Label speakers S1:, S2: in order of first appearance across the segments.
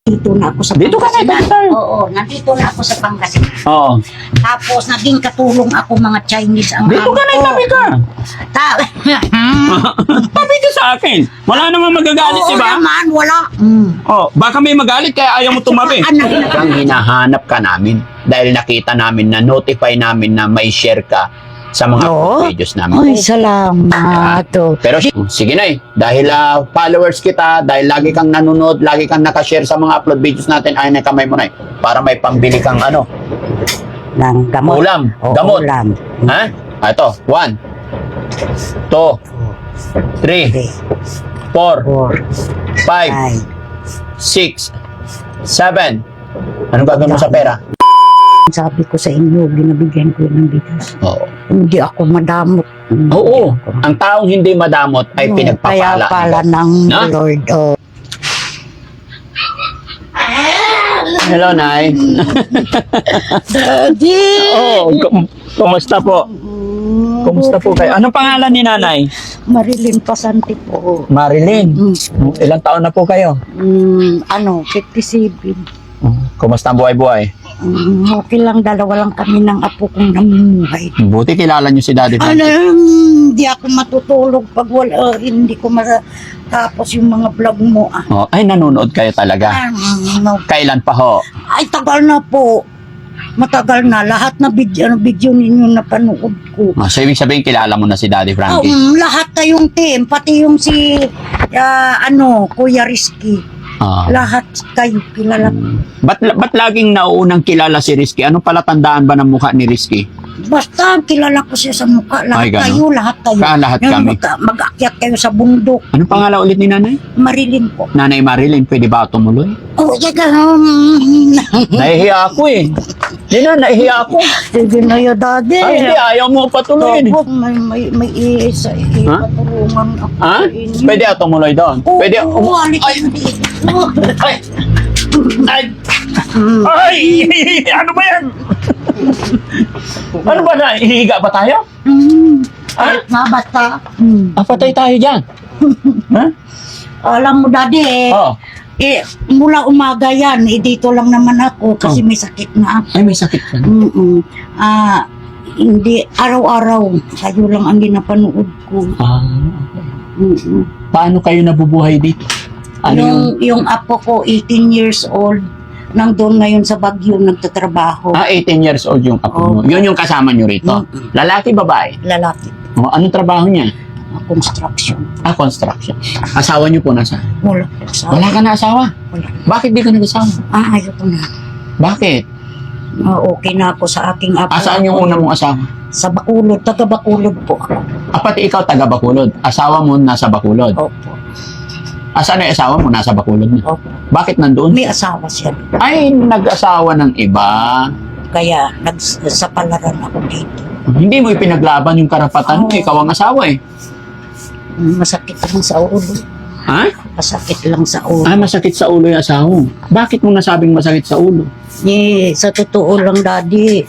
S1: Dito na ako sa
S2: Dito ka na,
S1: Pangasinan.
S2: dito tayo.
S1: Oo, nandito na ako sa Pangasinan.
S2: Oo.
S1: Tapos naging katulong ako mga Chinese ang
S2: Dito ka na, tabi ka.
S1: Ta-
S2: Tabi ka sa akin. Wala namang magagalit,
S1: Oo
S2: diba?
S1: naman, wala.
S2: Oh, baka may magalit kaya ayaw mo tumabi.
S1: Anak
S3: Kang hinahanap ka namin dahil nakita namin na notify namin na may share ka sa mga
S1: Oo.
S3: videos namin.
S1: Ay, salamat.
S3: Pero sige na dahil followers kita, dahil lagi kang nanonood, lagi kang nakashare sa mga upload videos natin, ay na kamay mo na para may pambili kang
S1: Ng gamot.
S3: ulam,
S1: Oo,
S3: gamot.
S1: ulam.
S3: Ha? Ito, 1, 2, 3, 4, 5, 6, 7. Anong gagawin mo sa pera?
S1: Sabi ko sa inyo, binabigyan ko ng bigas.
S3: Oo.
S1: Hindi ako madamot.
S3: Oo. Ang taong hindi madamot ay pinagpapala.
S1: Kaya pala ng
S3: No?
S1: Lord. Oh.
S3: Hello, Nay.
S1: Daddy!
S2: Oh, kumusta po? Kumusta po kayo? Anong pangalan ni nanay?
S1: Marilyn Pasante po.
S2: Marilyn. Ilang taon na po kayo?
S1: 57.
S2: Kumusta ang buhay-buhay?
S1: Okay lang, dalawa lang kami ng apo kong namumuhay.
S2: Buti kilala niyo si Daddy Frankie.
S1: Hindi ako matutulog pag wala, hindi ko matapos yung mga vlog mo.
S2: Oh, ay, nanonood kayo talaga.
S1: No.
S2: Kailan pa ho?
S1: Ay, tagal na po. Matagal na. Lahat na video ninyo na panood ko.
S2: So, ibig sabihin, kilala mo na si Daddy Frankie.
S1: Lahat kayong team, pati yung si, Kuya Rizky. Lahat kayo kilala.
S2: Ba't laging nauunang kilala si Rizky? Anong palatandaan ba ng mukha ni Rizky?
S1: Basta kilala ko siya sa mukha. Lahat
S2: Ay,
S1: kayo, lahat kayo.
S2: Lahat kami.
S1: Mag-akyat kayo sa bundok.
S2: Anong pangalan ulit ni nanay?
S1: Marilyn po.
S2: Nanay Marilyn, pwede ba ako tumuloy?
S1: Oh, yaga.
S2: Nahihiya ako eh. Hindi na, nahihiya ako.
S1: Sige na yun, daddy.
S2: Ay, hindi, ayaw mo patuloy.
S1: Opo, may isa, patulungan ako
S2: Ha?
S1: sa inyo.
S2: Pwede ako tumuloy doon? Pwede ako...
S1: Oo, halika na dito.
S2: Ay! Ay! Ay! Ano ba yan? Ano ba na? Hihiga ba tayo?
S1: Kahit nga basta.
S2: Patay tayo dyan. Ha?
S1: Alam mo, daddy,
S2: Oo.
S1: mula umaga yan, dito lang naman ako kasi may sakit na ako.
S2: Ay, may sakit ka na.
S1: Hindi, araw-araw, kayo lang ang ginapanood ko.
S2: Paano kayo nabubuhay dito? Ano
S1: Yung apo ko, 18 years old, nandun ngayon sa Baguio, nagtatrabaho.
S2: 18 years old yung apo mo. Yun yung kasama nyo rito. Lalaki, babae?
S1: Lalaki.
S2: Anong trabaho niya?
S1: Construction.
S2: Construction. Asawa niyo po nasa?
S1: Wala.
S2: Wala ka na asawa?
S1: Wala.
S2: Bakit di ka nag-asawa?
S1: Ayoko na.
S2: Bakit?
S1: Okay na ako sa aking apo.
S2: Saan yung una mong asawa?
S1: Sa Bacolod, taga Bacolod po ako.
S2: Pati ikaw taga Bacolod. Asawa mo nasa Bacolod.
S1: Opo.
S2: Saan yung asawa mo? Nasa Bacolod na.
S1: Opo.
S2: Bakit nandoon?
S1: May asawa siya.
S2: Ay, nag-asawa ng iba.
S1: Kaya nagsapalaran ako dito.
S2: Hindi mo ipinaglaban yung karapatan mo. Ikaw ang asawa eh.
S1: Masakit lang sa ulo.
S2: Ha?
S1: Masakit lang sa ulo.
S2: Masakit sa ulo yung asawa mo. Bakit mo nasabing masakit sa ulo?
S1: Sa totoo lang, daddy,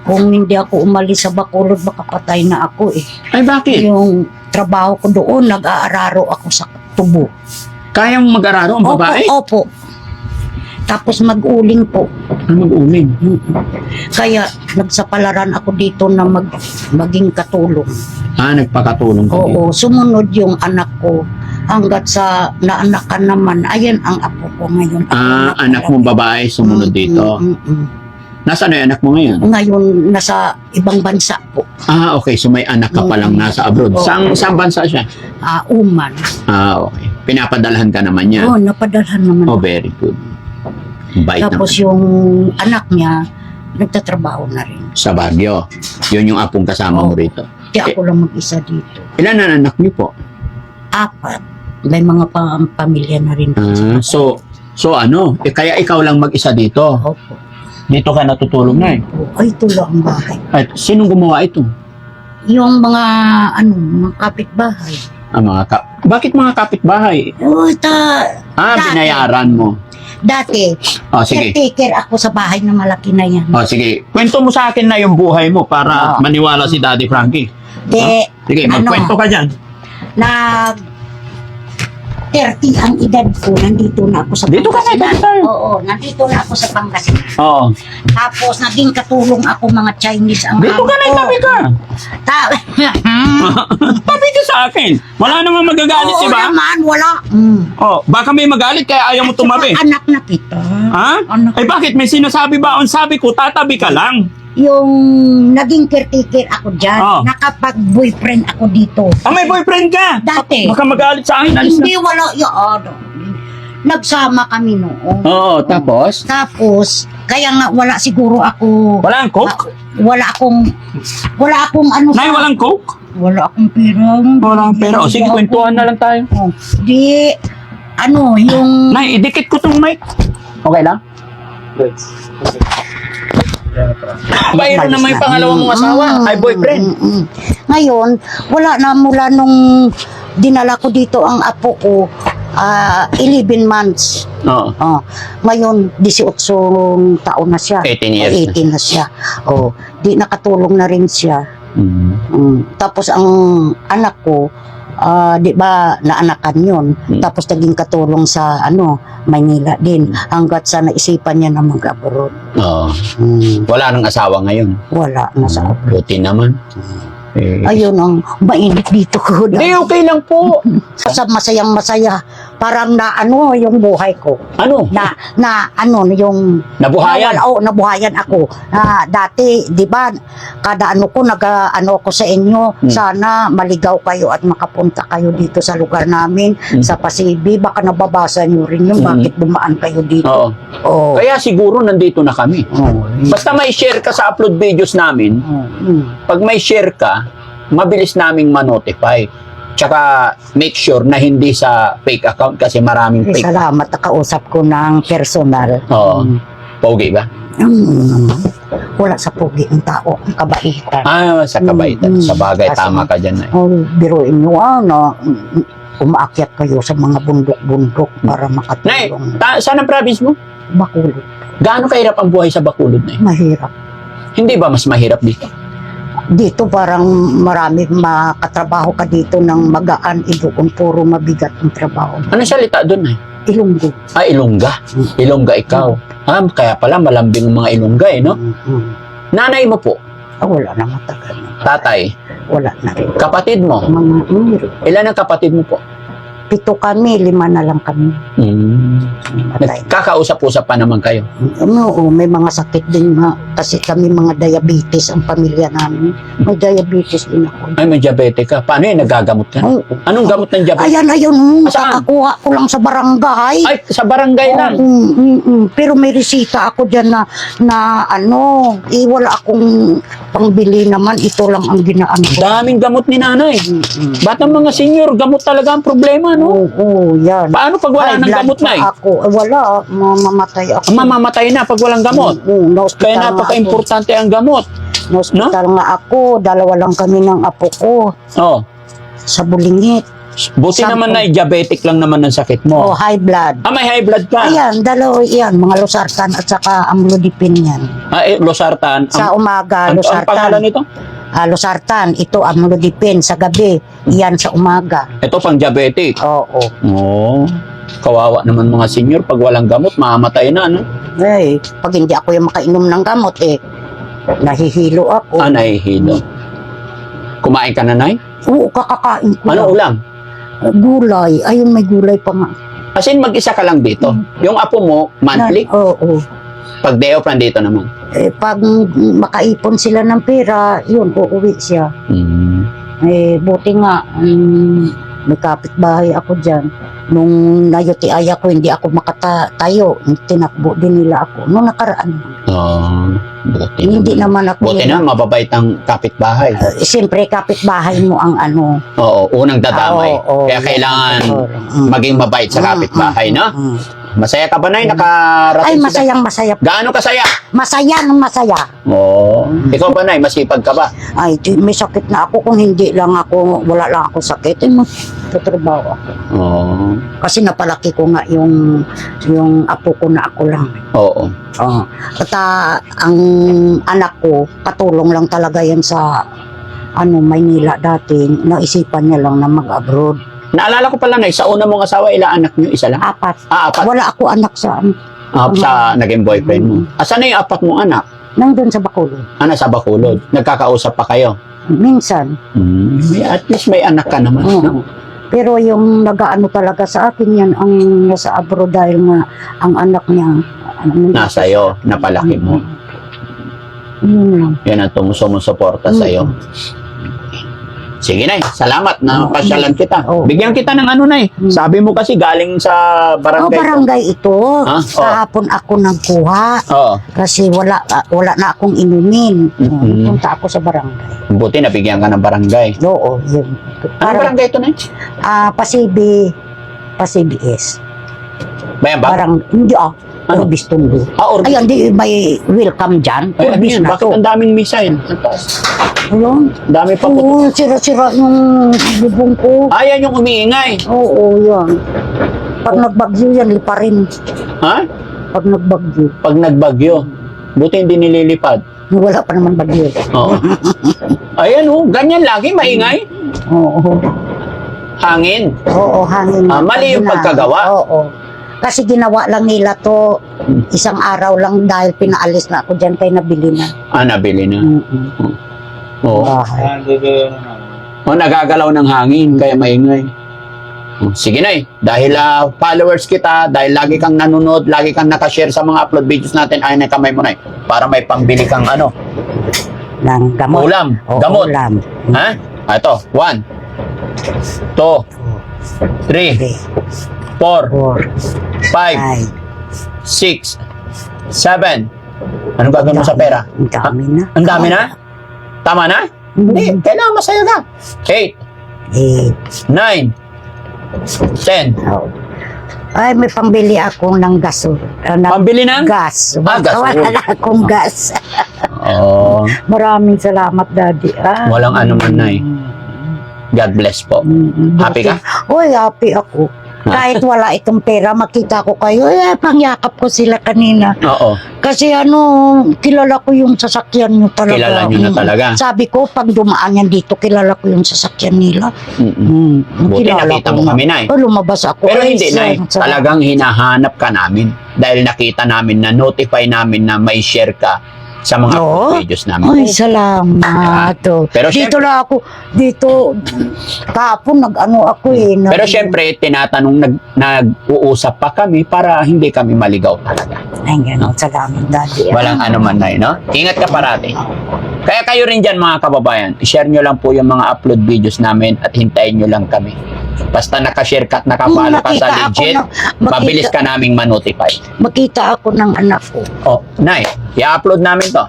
S1: kung hindi ako umalis sa Bacolod, baka patay na ako eh.
S2: Ay, bakit?
S1: Yung trabaho ko doon, nag-aararo ako sa tubo.
S2: Kayang mag-araro ang babae?
S1: Opo. Tapos mag-uling po.
S2: Mag-uling?
S1: Kaya nagsapalaran ako dito na maging katulong.
S2: Nagpakatulong ka dito.
S1: Oo, sumunod yung anak ko. Hanggat sa naanakan naman, ayan ang apo ko ngayon.
S2: Anak mong babae sumunod dito. Nasaan na yung anak mo ngayon?
S1: Ngayon, nasa ibang bansa po.
S2: Okay. So may anak ka palang nasa abroad. Saan bansa siya?
S1: Uman.
S2: Okay. Pinapadalhan ka naman niya?
S1: Oo, napadalhan naman.
S2: Very good. Bait
S1: Tapos
S2: naman.
S1: yung anak niya, nagtatrabaho na rin.
S2: Sa Baguio. Yun yung apong kasama mo rito.
S1: Di ako lang mag-isa dito.
S2: Ilan na anak niyo po?
S1: 4. May mga pamilya na rin.
S2: So kaya ikaw lang mag-isa dito?
S1: Opo.
S2: Dito ka natutulog na eh.
S1: Ay, ito lang ang bahay.
S2: At sinong gumawa ito?
S1: Yung mga, mga kapitbahay.
S2: Bakit mga kapitbahay? Binayaran mo.
S1: Dati,
S2: Sige.
S1: caretaker ako sa bahay na malaki na yan.
S2: Sige. Kwento mo sa akin na yung buhay mo para maniwala si Daddy Frankie. Sige, magkwento ka dyan.
S1: 30 ang edad ko, nandito na ako sa
S2: Dito ka na,
S1: Pangasinan.
S2: dito tayo.
S1: Oo, nandito na ako sa Pangasinan.
S2: Oo.
S1: Tapos naging katulong ako mga Chinese ang
S2: Dito ka na,
S1: amo ko.
S2: tabi ka.
S1: Ta-
S2: Tabi ka sa akin. Wala namang magagalit,
S1: Oo
S2: di ba?
S1: naman, wala.
S2: Oh, baka may magalit kaya ayaw mo tumabi.
S1: Anak na kita.
S2: Ha?
S1: Anak.
S2: Eh bakit may sinasabi ba? Ang sabi ko, tatabi ka lang.
S1: Yung naging caretaker ako dyan,
S2: Oo.
S1: nakapag-boyfriend ako dito.
S2: Ah, may boyfriend ka?
S1: Dati.
S2: Baka magalit sa akin. Alis na.
S1: Hindi, wala. Nagsama kami noon.
S2: Oo, tapos?
S1: Tapos, kaya nga wala siguro ako.
S2: Wala ang coke?
S1: Wala akong ano.
S2: Nay, walang coke?
S1: Wala akong pera.
S2: Walang pera. O sige, kwentuhan na lang tayo.
S1: Oh, di, ano, yung.
S2: Nay, idikit ko tong mic. Okay lang? Mayroon na may pangalawang asawa. Ay, boyfriend.
S1: Ngayon, wala na mula nung dinala ko dito ang apo ko, 11 months.
S2: Oo.
S1: Oh, ngayon, 18 taon na siya.
S2: 18 years
S1: O, 18 na siya. Oh, di nakatulong na rin siya. Tapos ang anak ko, di ba naanakan yun. Tapos naging katulong sa Maynila din. Hanggat sa naisipan niya na mag-abroad.
S2: Oo.
S1: Mm,
S2: Wala nang asawa ngayon.
S1: wala na sa abroad.
S2: Buti naman. Eh.
S1: Ayun ang mainit dito ko.
S2: Hindi, okay lang po.
S1: Sa masayang masaya. Parang na yung buhay ko.
S2: Ano?
S1: Yung
S2: Nabuhayan?
S1: nabuhayan ako. Dati, di ba, kada ko, ko sa inyo, sana maligaw kayo at makapunta kayo dito sa lugar namin, sa Pasibi. Baka nababasa nyo rin yung bakit dumaan kayo dito.
S2: Oo.
S1: Oo.
S2: Kaya siguro nandito na kami.
S1: Oo.
S2: Basta may share ka sa upload videos namin,
S1: Mm.
S2: pag may share ka, mabilis naming ma-notify. Tsaka make sure na hindi sa fake account kasi maraming fake.
S1: Salamat, nakausap ko ng personal.
S2: Oo. Pogi ba?
S1: Wala sa pugi ng tao, ang kabaitan.
S2: Sa kabaitan. Sa bagay,
S1: Kasi-
S2: tama ka dyan.
S1: Biruin nyo, umaakyat kayo sa mga bundok-bundok para
S2: Nay,
S1: makatulong.
S2: saan ang province mo?
S1: Bakulod.
S2: Gaano kahirap ang buhay sa Bacolod, Nay?
S1: Mahirap.
S2: Hindi ba mas mahirap dito?
S1: Dito parang marami makatrabaho ka dito ng magaan, doon puro mabigat ang trabaho.
S2: Ano salita doon, Nay?
S1: Ilunggo.
S2: Ilongga. Ilongga ikaw. Kaya pala malambing ang mga Ilongga, no? Nanay mo po,
S1: Wala na, matagal na.
S2: tatay,
S1: Wala na rin.
S2: kapatid mo.
S1: Mga
S2: Ilan ang kapatid mo po?
S1: 7 kami, 5 na lang kami. Matay.
S2: Nagkakausap-usap pa naman kayo.
S1: Oo, may mga sakit din kasi kami mga diabetes ang pamilya namin. May diabetes din ako.
S2: Ay, may diabetes ka. Paano yun? Nagagamot ka?
S1: Oo.
S2: Anong gamot ng diabetes?
S1: Ayun,
S2: Saan?
S1: kakakuha ko lang sa barangay.
S2: Ay, sa barangay lang.
S1: Pero may resita ako dyan na wala akong pangbili naman. Ito lang ang ginaan ko.
S2: Daming gamot ni nanay. Ba't ang mga senior, gamot talaga ang problema, no?
S1: Oo, yan.
S2: Paano pag wala
S1: High
S2: ng
S1: blood
S2: gamot,
S1: pa
S2: Nay?
S1: Ako. Wala, mamamatay ako.
S2: Mamamatay na pag walang gamot.
S1: Na-hospital
S2: Kaya
S1: nga
S2: napaka-importante ang gamot.
S1: ako. Na-hospital nga ako. 2 lang kami ng apo ko
S2: Oh.
S1: sa Bulingit.
S2: Buti naman na diabetic lang naman ang sakit mo.
S1: High blood.
S2: May high blood ka.
S1: Ayan, 2 yan. Mga losartan at saka amlodipine yan.
S2: Losartan.
S1: Sa umaga,
S2: Ang
S1: losartan.
S2: pangalan nito?
S1: Losartan. Ito, amlodipine sa gabi. Yan sa umaga.
S2: Ito pang diabetic.
S1: Oo.
S2: Oh. Kawawa naman mga senior pag walang gamot, mamamatay na, no?
S1: Pag hindi ako yung makainom ng gamot, nahihilo ako.
S2: Nahihilo. Kumain ka na, Nay?
S1: Oo, kakakain ko.
S2: Ano ulam?
S1: Gulay. Ayun, may gulay pa nga.
S2: As in, mag-isa ka lang dito. Yung apo mo, monthly.
S1: Oo.
S2: Pag day off, nandito naman.
S1: Pag makaipon sila ng pera, yun, uuwi siya. Buti nga, may kapitbahay ako dyan. Nung nayuti-ay ako, hindi ako makatayo. Tinakbo din nila ako. Nung nakaraan.
S2: Buti
S1: Hindi
S2: naman.
S1: naman ako.
S2: Buti naman, mababait ang kapitbahay.
S1: Siyempre, kapitbahay mo ang
S2: Oo, unang dadamay.
S1: Oo,
S2: Kaya kailangan
S1: oo.
S2: maging mabait sa kapitbahay, no? Masaya ka ba, Nay?
S1: Ay,
S2: Nakarating sila?
S1: masayang-masaya.
S2: Gaano kasaya?
S1: Masaya ng masaya.
S2: Oo. Ikaw ba, Nay? Masipag ka ba?
S1: Ay, may sakit na ako. Kung hindi lang ako, wala lang ako sakit, magtatrabaho ako.
S2: Oo.
S1: Kasi napalaki ko nga yung apo ko na ako lang.
S2: Oo.
S1: At ang anak ko, katulong lang talaga yan sa Maynila dati. Naisipan niya lang na mag-abroad.
S2: Naalala ko pala, Nay, sa una mong asawa, ilang anak niyo? Isa lang?
S1: 4.
S2: Apat.
S1: Wala ako anak sa
S2: Sa naging boyfriend mo. Asan na yung 4 mong anak?
S1: nandun sa Bacolod.
S2: Nasa Bacolod. Nagkakausap pa kayo?
S1: Minsan.
S2: At least may anak ka naman,
S1: Oo.
S2: no?
S1: Pero yung nag-aano talaga sa akin yan, ang nasa abroad dahil nga ang anak niya.
S2: Nasa iyo, napalaki mo.
S1: Yun lang.
S2: Yan ang sumusuporta sa iyo. Sige, Nay. Salamat na pasyalan kita.
S1: Oo.
S2: Bigyan kita ng ano, Nay. Sabi mo kasi galing sa barangay.
S1: Barangay ito.
S2: Ah,
S1: Kahapon ako nagkuha.
S2: Oo.
S1: Kasi wala na akong inumin.
S2: Mhm.
S1: Punta ako sa barangay.
S2: Buti nabigyan ka ng barangay.
S1: Oo, yun.
S2: Ano barangay ito, Nay?
S1: Pasibi-S.
S2: Bayan ba?
S1: Hindi
S2: Ano?
S1: Orbis Tondo.
S2: Orbis.
S1: Ay, hindi may welcome dyan.
S2: Ay, ano
S1: Orbis
S2: yan?
S1: na
S2: Bakit
S1: to.
S2: ang daming missile?
S1: Ayun.
S2: Dami pa po.
S1: Oo, sira-sira yung bubong ko.
S2: Ayan yung umiingay.
S1: Oo, yan. Pag nagbagyo yan, liparin.
S2: Ha?
S1: Pag nagbagyo.
S2: Pag nagbagyo. Buti hindi nililipad.
S1: Wala pa naman bagyo.
S2: Oo. Ayan ganyan lagi, maingay.
S1: Oo.
S2: Hangin.
S1: Oo, hangin.
S2: Mali yung pagkagawa?
S1: Oo. Kasi ginawa lang nila to isang araw lang dahil pinaalis na ako dyan kay nabili na.
S2: Nabili na. Oo.
S1: Bahay.
S2: Nagagalaw ng hangin, kaya maingay. Sige, Nay. Dahil followers kita, dahil lagi kang nanonood, lagi kang nakashare sa mga upload videos natin, ay na kamay mo, Nay. Para may pambili kang
S1: Ng gamot.
S2: ulam.
S1: Oo,
S2: Gamot.
S1: ulam.
S2: Ha? Ito. 1, 2, 3, 4, 5,
S1: 5,
S2: 6, 7. Anong gagawin mo sa pera?
S1: Ang dami na.
S2: Ang dami na? Tama na? Hindi. Kailangan masaya ka. 8, 9, 10.
S1: Oh. Ay, may pambili ako ng gas.
S2: Pambili ng?
S1: Gas.
S2: Gas.
S1: Wala na akong gas.
S2: Oh,
S1: Maraming salamat, Daddy.
S2: walang ano man, Nay. God bless po. Happy ka?
S1: Uy, happy ako. Kahit wala itong pera, makita ko kayo. Pangyakap ko sila kanina.
S2: Oo.
S1: Kasi kilala ko yung sasakyan nyo talaga.
S2: Kilala nyo na talaga.
S1: Sabi ko, pag dumaan yan dito, kilala ko yung sasakyan nila.
S2: Buti nakita mo kami, Nay.
S1: Lumabas ako.
S2: Pero
S1: Ay,
S2: hindi, Nay.
S1: sir.
S2: Talagang hinahanap ka namin. Dahil nakita namin na notify namin na may share ka sa mga
S1: Oo.
S2: videos namin.
S1: Ay, salamat.
S2: Pero
S1: dito na ako. Dito, kahapon nag-ano ako
S2: Pero syempre, tinatanong, nag-uusap pa kami para hindi kami maligaw talaga.
S1: Ay, gano'n. Salamat, Daddy.
S2: Walang ano man, Nay, no? Ingat ka parati. Kaya kayo rin dyan, mga kababayan, i-share nyo lang po yung mga upload videos namin at hintayin nyo lang kami. Basta nakashare ka at nakapalo ka sa
S1: Makita ako
S2: legit, mabilis ka naming manotify.
S1: Makita ako ng anak ko.
S2: Oh, Nay, i-upload namin to.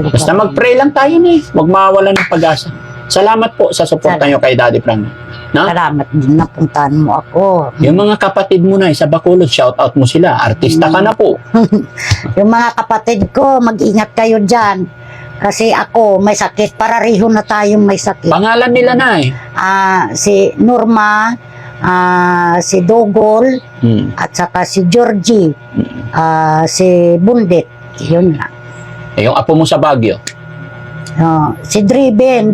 S2: Basta mag-pray lang tayo, Nay. Huwag mawala ng pag-asa. Salamat po sa suporta nyo kay Daddy Frank. No?
S1: Salamat din napuntahan mo ako.
S2: Yung mga kapatid mo, Nay, sa Bacolod, shout out mo sila. Artista ka na po.
S1: Yung mga kapatid ko, mag-ingat kayo dyan. Kasi ako, may sakit. Parareho na tayong may sakit.
S2: Pangalan nila, Nay.
S1: Si Norma, si Dogol, at saka si Georgie, si Bundit. Yun na.
S2: Yung apo mo sa Baguio.
S1: Si Driven.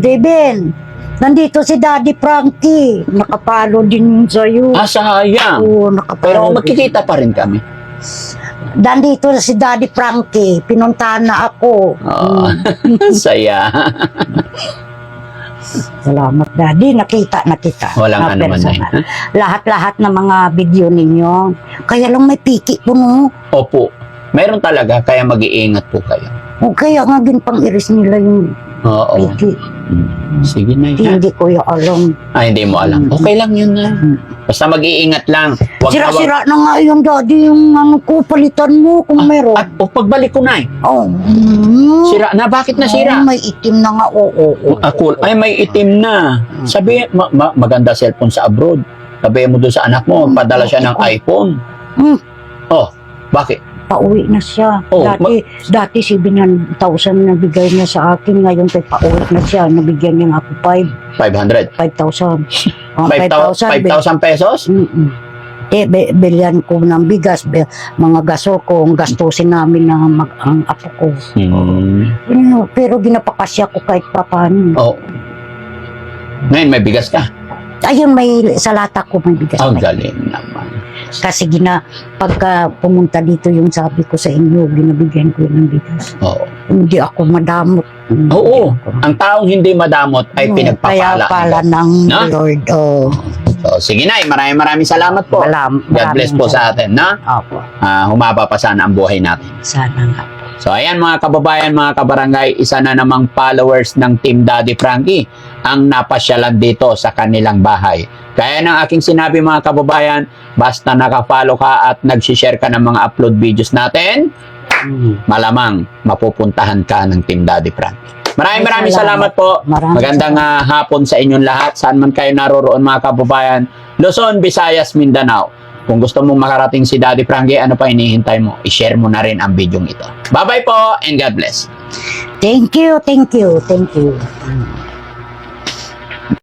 S1: Nandito si Daddy Frankie. Nakapalo din sa'yo.
S2: Sayang.
S1: Oo, nakapalo.
S2: Pero
S1: din.
S2: magkikita pa rin kami.
S1: Nandito si Daddy Frankie. Pinuntahan na ako.
S2: Saya.
S1: Salamat, Daddy. Nakita.
S2: Walang ano man, Nay.
S1: Lahat-lahat ng mga video ninyo. Kaya lang may piki po, no?
S2: Opo. Meron talaga, kaya mag-iingat po kayo.
S1: O kaya nga din pang-iris nila yung
S2: Oo.
S1: piki.
S2: Sige, Nay. ha?
S1: Hindi ko yung alam.
S2: Hindi mo alam. Okay lang yun, na. Basta mag-iingat lang.
S1: Sira-sira na nga yun, Daddy, yung palitan mo kung meron.
S2: At pagbalik ko, Nay.
S1: Oh.
S2: Sira na. Bakit nasira?
S1: May itim na nga. Oo.
S2: Cool. Ay, may itim na. Sabi, maganda cellphone sa abroad. Sabi mo doon sa anak mo, padala siya ng iPhone. Oh, bakit?
S1: Pauwi na siya.
S2: Oh,
S1: Dati 7,000 na bigay niya sa akin. Ngayon pauwi na siya. Nabigyan niya ako
S2: 500.
S1: 5,000.
S2: 5,000 pesos?
S1: Bilyan ko ng bigas, mga gasol ko, ang gastusin namin ang apo ko. Pero ginapakasya ko kahit papaano.
S2: Oh. Ngayon, may bigas ka.
S1: Ayun, may sa lata ko may bigas.
S2: Ang
S1: May-
S2: galing naman.
S1: Kasi pagka pumunta dito yung sabi ko sa inyo, binabigyan ko yun ng bigas.
S2: Oo.
S1: Hindi ako madamot. Hindi
S2: Oo.
S1: ako-
S2: Ang taong hindi madamot ay
S1: Oo,
S2: pinagpapala.
S1: Kaya pala ng
S2: No?
S1: Lord. Oh,
S2: So, sige na, maraming salamat po. God bless po sa atin, na
S1: Opo,
S2: humaba pa sana ang buhay natin.
S1: sana nga.
S2: So ayan mga kababayan, mga kabarangay, isa na namang followers ng Team Daddy Frankie ang napasyalan dito sa kanilang bahay. Kaya ng aking sinabi mga kababayan, basta nakafollow ka at nag-share ka ng mga upload videos natin, malamang mapupuntahan ka ng Team Daddy Frankie. Maraming salamat po. Magandang hapon sa inyong lahat. Saan man kayo naroroon mga kababayan, Luzon, Visayas, Mindanao. Kung gusto mong makarating si Daddy Frankie, ano pa hinihintay mo? I-share mo na rin ang video ito. Bye-bye po and God bless.
S1: Thank you.